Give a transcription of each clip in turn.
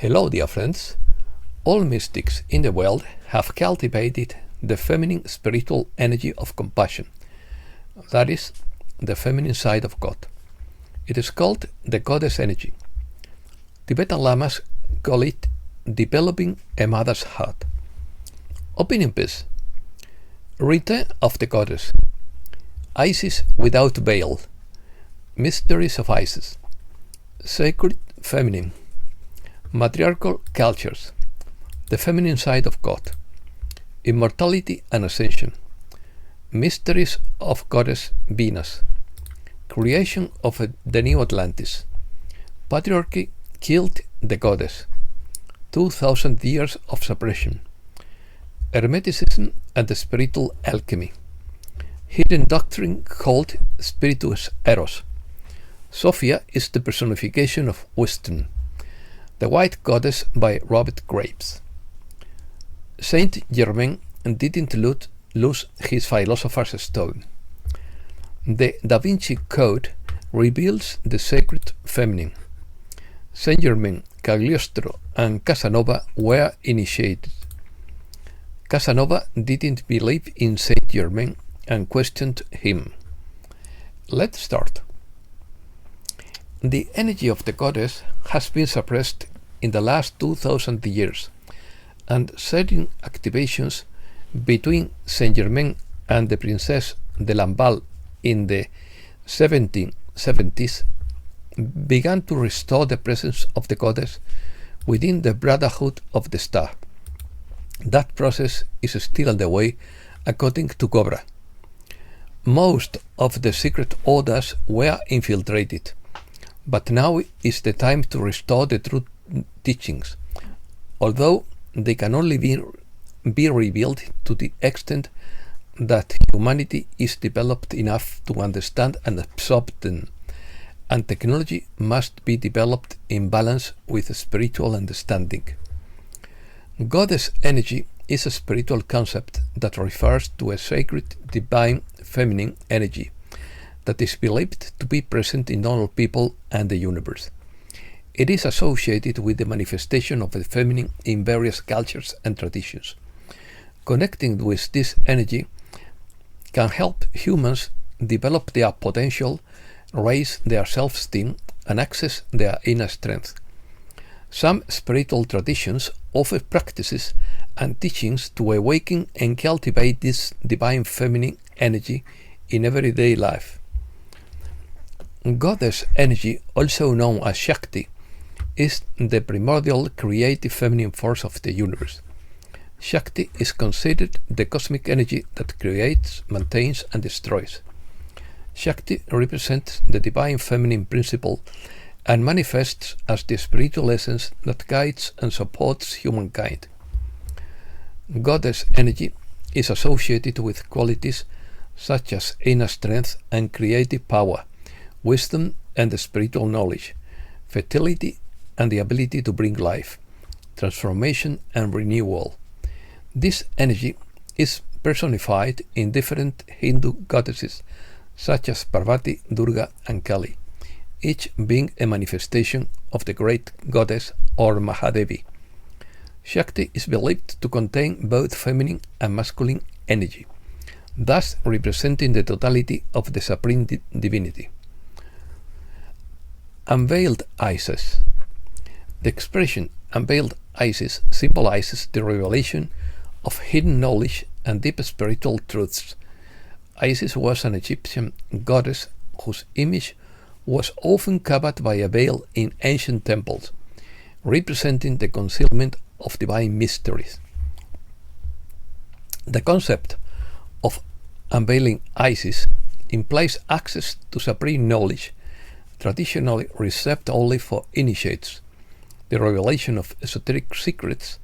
Hello, dear friends. All mystics in the world have cultivated the feminine spiritual energy of compassion. That is, the feminine side of God. It is called the goddess energy. Tibetan lamas call it developing a mother's heart. Opinion piece. Return of the goddess. Isis without veil. Mysteries of Isis. Sacred feminine. Matriarchal cultures. The feminine side of God. Immortality and ascension. Mysteries of goddess Venus. Creation of the new Atlantis. Patriarchy killed the goddess. 2000 years of suppression. Hermeticism and the spiritual alchemy. Hidden doctrine called Spiritus Eros. Sophia is the personification of wisdom. The White Goddess by Robert Graves. Saint Germain didn't lose his philosopher's stone. The Da Vinci Code reveals the sacred feminine. Saint Germain, Cagliostro and Casanova were initiated. Casanova didn't believe in Saint Germain and questioned him. Let's start. The energy of the goddess has been suppressed in the last 2000 years, and certain activations between Saint Germain and the Princess de Lamballe in the 1770s began to restore the presence of the goddess within the Brotherhood of the Star. That process is still underway according to Cobra. Most of the secret orders were infiltrated, but now is the time to restore the true teachings, although they can only be revealed to the extent that humanity is developed enough to understand and absorb them, and technology must be developed in balance with spiritual understanding. Goddess energy is a spiritual concept that refers to a sacred divine feminine energy that is believed to be present in all people and the universe. It is associated with the manifestation of the feminine in various cultures and traditions. Connecting with this energy can help humans develop their potential, raise their self-esteem, and access their inner strength. Some spiritual traditions offer practices and teachings to awaken and cultivate this divine feminine energy in everyday life. Goddess energy, also known as Shakti, is the primordial creative feminine force of the universe. Shakti is considered the cosmic energy that creates, maintains, and destroys. Shakti represents the divine feminine principle and manifests as the spiritual essence that guides and supports humankind. Goddess energy is associated with qualities such as inner strength and creative power, wisdom and spiritual knowledge, fertility and the ability to bring life, transformation and renewal. This energy is personified in different Hindu goddesses such as Parvati, Durga and Kali, each being a manifestation of the great goddess or Mahadevi. Shakti is believed to contain both feminine and masculine energy, thus representing the totality of the supreme divinity. Unveiled Isis. The expression unveiled Isis symbolizes the revelation of hidden knowledge and deep spiritual truths. Isis was an Egyptian goddess whose image was often covered by a veil in ancient temples, representing the concealment of divine mysteries. The concept of unveiling Isis implies access to supreme knowledge, traditionally reserved only for initiates, the revelation of esoteric secrets,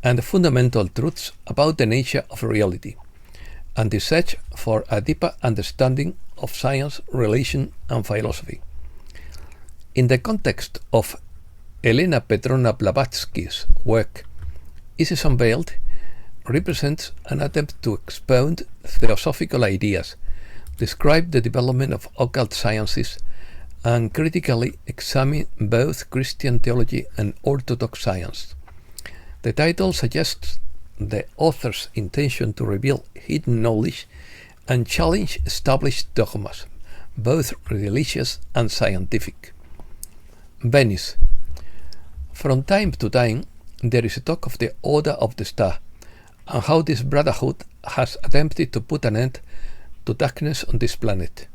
and the fundamental truths about the nature of reality, and the search for a deeper understanding of science, religion, and philosophy. In the context of Elena Petrovna Blavatsky's work, Isis Unveiled represents an attempt to expound theosophical ideas, describe the development of occult sciences, and critically examine both Christian theology and Orthodox science. The title suggests the author's intention to reveal hidden knowledge and challenge established dogmas, both religious and scientific. Venice. From time to time, there is talk of the Order of the Star, and how this brotherhood has attempted to put an end to darkness on this planet.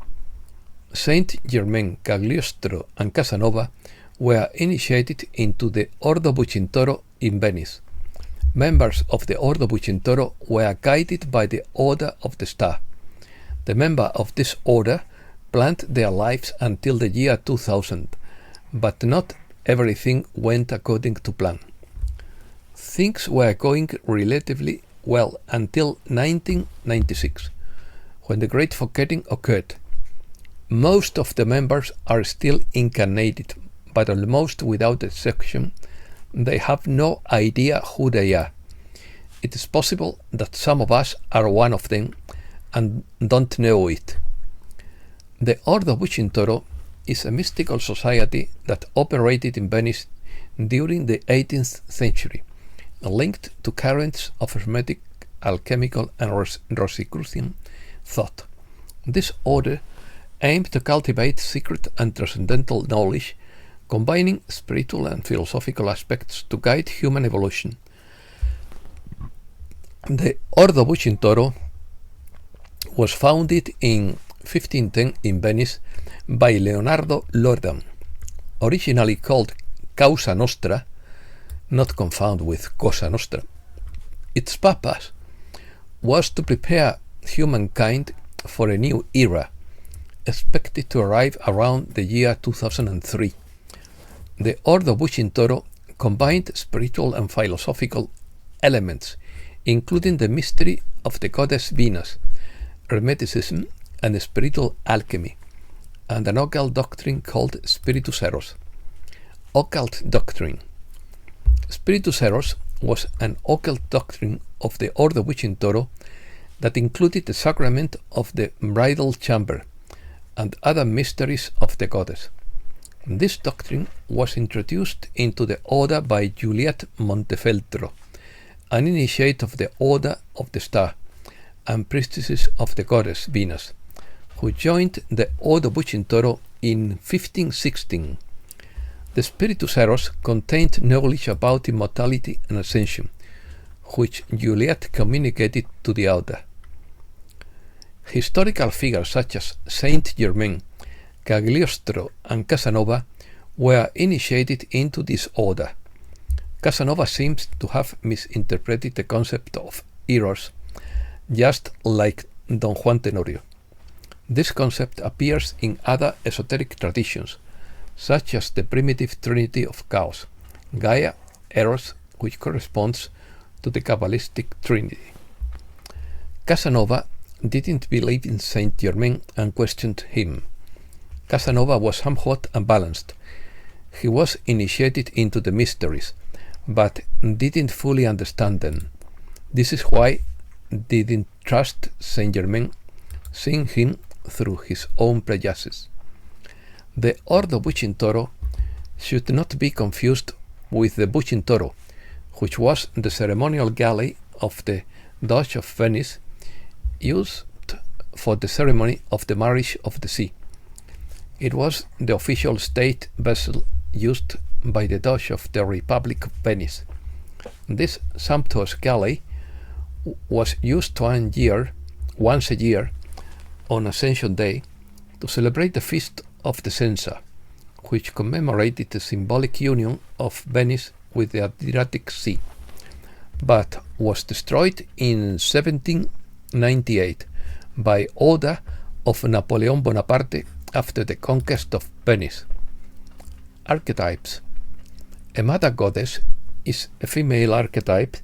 Saint Germain, Cagliostro and Casanova were initiated into the Ordo Bucintoro in Venice. Members of the Ordo Bucintoro were guided by the Order of the Star. The members of this order planned their lives until the year 2000, but not everything went according to plan. Things were going relatively well until 1996, when the Great Forgetting occurred. Most of the members are still incarnated, but almost without exception, they have no idea who they are. It is possible that some of us are one of them and don't know it. The Ordo Bucintoro is a mystical society that operated in Venice during the 18th century, linked to currents of Hermetic, alchemical and Rosicrucian thought. This order aimed to cultivate secret and transcendental knowledge, combining spiritual and philosophical aspects to guide human evolution. The Ordo Bucintoro was founded in 1510 in Venice by Leonardo Loredan, originally called Causa Nostra, not confound with Cosa Nostra. Its purpose was to prepare humankind for a new era, expected to arrive around the year 2003. The Ordo Bucintoro combined spiritual and philosophical elements, including the mystery of the goddess Venus, Hermeticism, and spiritual alchemy, and an occult doctrine called Spiritus Eros. Occult doctrine. Spiritus Eros was an occult doctrine of the Ordo Bucintoro that included the sacrament of the bridal chamber and other mysteries of the goddess. This doctrine was introduced into the order by Juliette Montefeltro, an initiate of the Order of the Star and priestesses of the goddess Venus, who joined the Ordo Bucintoro in 1516. The Spiritus Eros contained knowledge about immortality and ascension, which Juliette communicated to the order. Historical figures such as Saint Germain, Cagliostro and Casanova were initiated into this order. Casanova seems to have misinterpreted the concept of Eros, just like Don Juan Tenorio. This concept appears in other esoteric traditions, such as the primitive trinity of chaos, Gaia, Eros, which corresponds to the Kabbalistic Trinity. Casanova didn't believe in Saint Germain and questioned him. Casanova was somewhat unbalanced. He was initiated into the mysteries, but didn't fully understand them. This is why he didn't trust Saint Germain, seeing him through his own prejudices. The Ordo Bucintoro should not be confused with the Bucintoro, which was the ceremonial galley of the Doge of Venice, used for the ceremony of the marriage of the sea. It was the official state vessel used by the Doge of the Republic of Venice. This sumptuous galley was used once a year, on Ascension Day, to celebrate the Feast of the Censa, which commemorated the symbolic union of Venice with the Adriatic Sea, but was destroyed in 1798 by order of Napoleon Bonaparte after the conquest of Venice. Archetypes. A mother goddess is a female archetype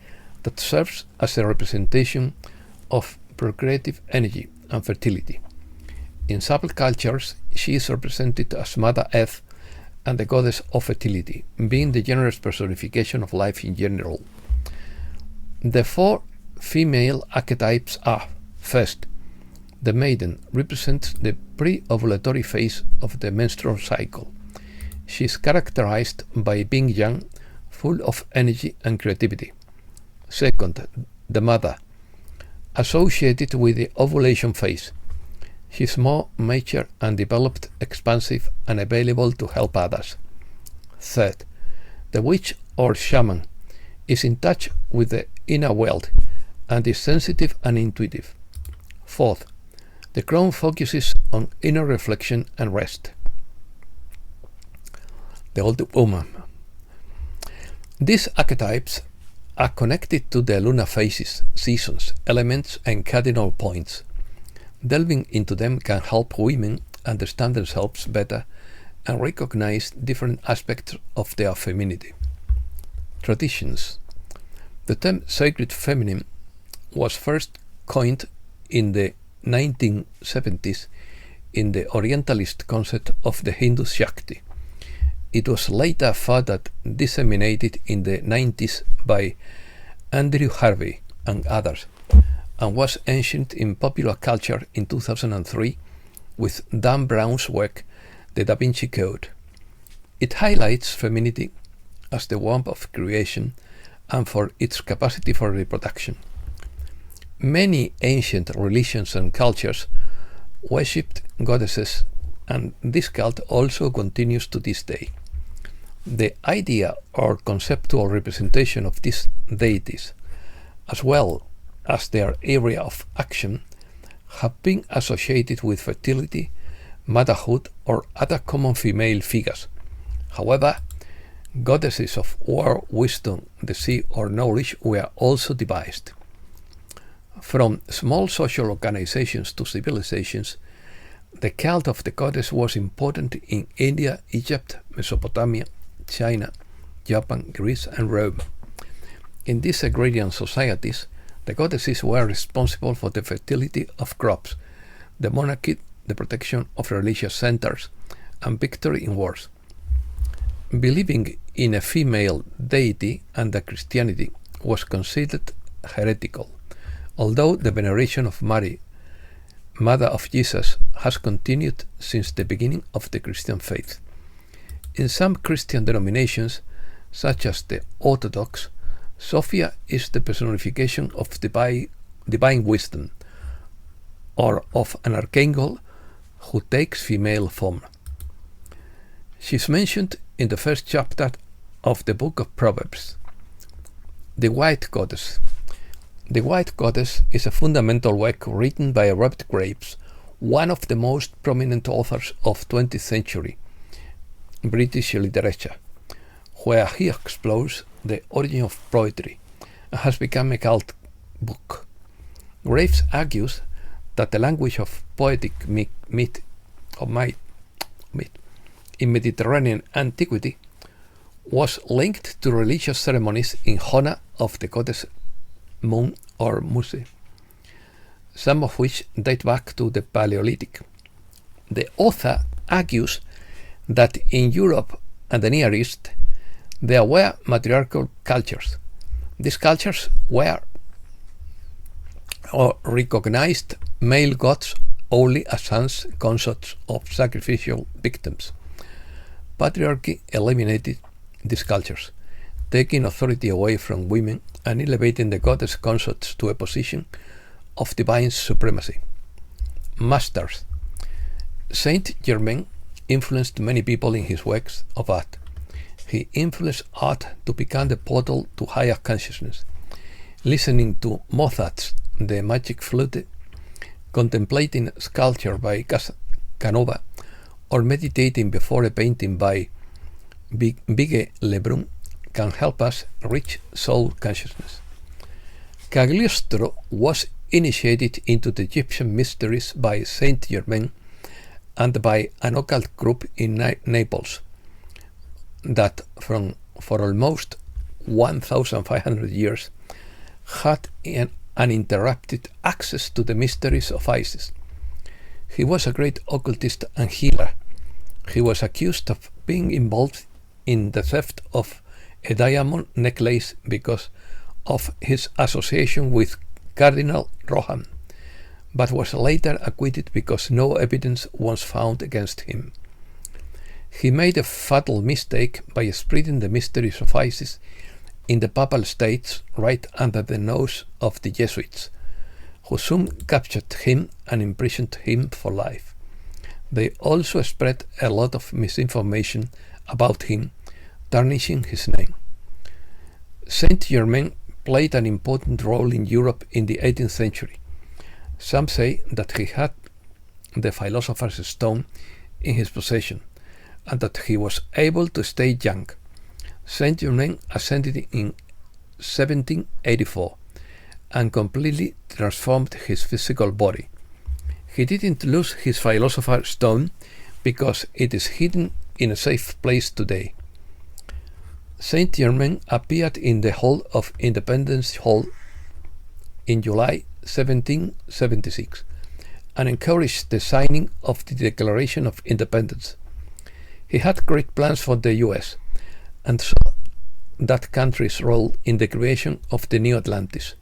that serves as a representation of procreative energy and fertility. In subcultures, she is represented as Mother Earth and the goddess of fertility, being the generous personification of life in general. The four female archetypes are: first, The maiden represents the pre-ovulatory phase of the menstrual cycle. She is characterized by being young, full of energy and creativity. Second, the mother, associated with the ovulation phase. She is more mature and developed, expansive, and available to help others. Third, the witch or shaman is in touch with the inner world and is sensitive and intuitive. Fourth, the crone focuses on inner reflection and rest. The old woman. These archetypes are connected to the lunar phases, seasons, elements, and cardinal points. Delving into them can help women understand themselves better and recognize different aspects of their femininity. Traditions. The term sacred feminine was first coined in the 1970s in the Orientalist concept of the Hindu Shakti. It was later further disseminated in the 90s by Andrew Harvey and others, and was ancient in popular culture in 2003 with Dan Brown's work, The Da Vinci Code. It highlights femininity as the womb of creation and for its capacity for reproduction. Many ancient religions and cultures worshipped goddesses, and this cult also continues to this day. The idea or conceptual representation of these deities, as well as their area of action, have been associated with fertility, motherhood, or other common female figures. However, goddesses of war, wisdom, the sea, or knowledge were also devised. From small social organizations to civilizations, the cult of the goddess was important in India, Egypt, Mesopotamia, China, Japan, Greece, and Rome. In these agrarian societies, the goddesses were responsible for the fertility of crops, the monarchy, the protection of religious centers, and victory in wars. Believing in a female deity under Christianity was considered heretical, although the veneration of Mary, Mother of Jesus, has continued since the beginning of the Christian faith. In some Christian denominations, such as the Orthodox, Sophia is the personification of divine wisdom, or of an archangel who takes female form. She is mentioned in the first chapter of the book of Proverbs. The White Goddess. The White Goddess is a fundamental work written by Robert Graves, one of the most prominent authors of 20th century British literature, where he explores the origin of poetry and has become a cult book. Graves argues that the language of poetic myth in Mediterranean antiquity was linked to religious ceremonies in honor of the goddess Moon or Muse, some of which date back to the Paleolithic. The author argues that in Europe and the Near East there were matriarchal cultures. These cultures were or recognized male gods only as sons, consorts of sacrificial victims. Patriarchy eliminated these cultures, taking authority away from women and elevating the goddess consorts to a position of divine supremacy. Masters. Saint Germain influenced many people in his works of art. He influenced art to become the portal to higher consciousness. Listening to Mozart's The Magic Flute, contemplating sculpture by Casanova, or meditating before a painting by Vigée Lebrun can help us reach soul consciousness. Cagliostro was initiated into the Egyptian mysteries by Saint Germain and by an occult group in Naples that for almost 1,500 years had uninterrupted access to the mysteries of Isis. He was a great occultist and healer. He was accused of being involved in the theft of a diamond necklace because of his association with Cardinal Rohan, but was later acquitted because no evidence was found against him. He made a fatal mistake by spreading the mysteries of Isis in the Papal States right under the nose of the Jesuits, who soon captured him and imprisoned him for life. They also spread a lot of misinformation about him, tarnishing his name. Saint Germain played an important role in Europe in the 18th century. Some say that he had the Philosopher's Stone in his possession, and that he was able to stay young. Saint Germain ascended in 1784 and completely transformed his physical body. He didn't lose his Philosopher's Stone because it is hidden in a safe place today. Saint Germain appeared in the Hall of Independence Hall in July 1776 and encouraged the signing of the Declaration of Independence. He had great plans for the US and saw that country's role in the creation of the new Atlantis.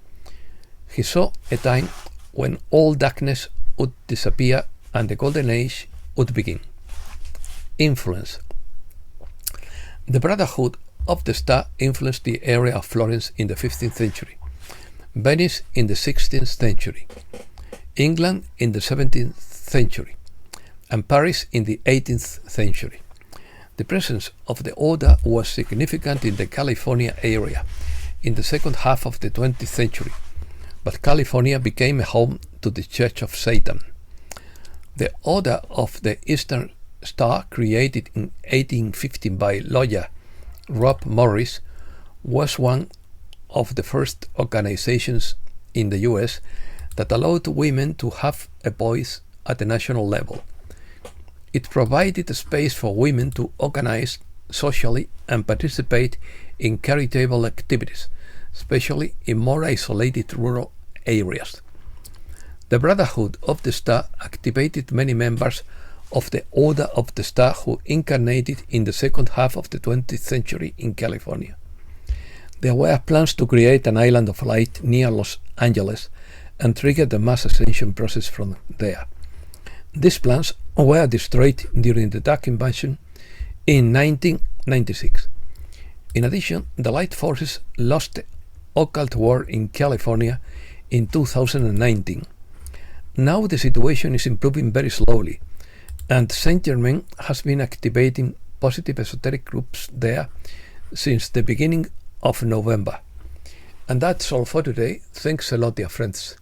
He saw a time when all darkness would disappear and the Golden Age would begin. Influence. The Brotherhood of the Star influenced the area of Florence in the 15th century, Venice in the 16th century, England in the 17th century, and Paris in the 18th century. The presence of the order was significant in the California area in the second half of the 20th century, but California became a home to the Church of Satan. The Order of the Eastern Star, created in 1815 by lawyer Rob Morris, was one of the first organizations in the US that allowed women to have a voice at the national level. It provided a space for women to organize socially and participate in charitable activities, especially in more isolated rural areas. The Brotherhood of the Star activated many members of the Order of the Star who incarnated in the second half of the 20th century in California. There were plans to create an island of light near Los Angeles and trigger the mass ascension process from there. These plans were destroyed during the Dark Invasion in 1996. In addition, the Light Forces lost the occult war in California in 2019. Now the situation is improving very slowly, and Saint Germain has been activating positive esoteric groups there since the beginning of November. And that's all for today. Thanks a lot, dear friends.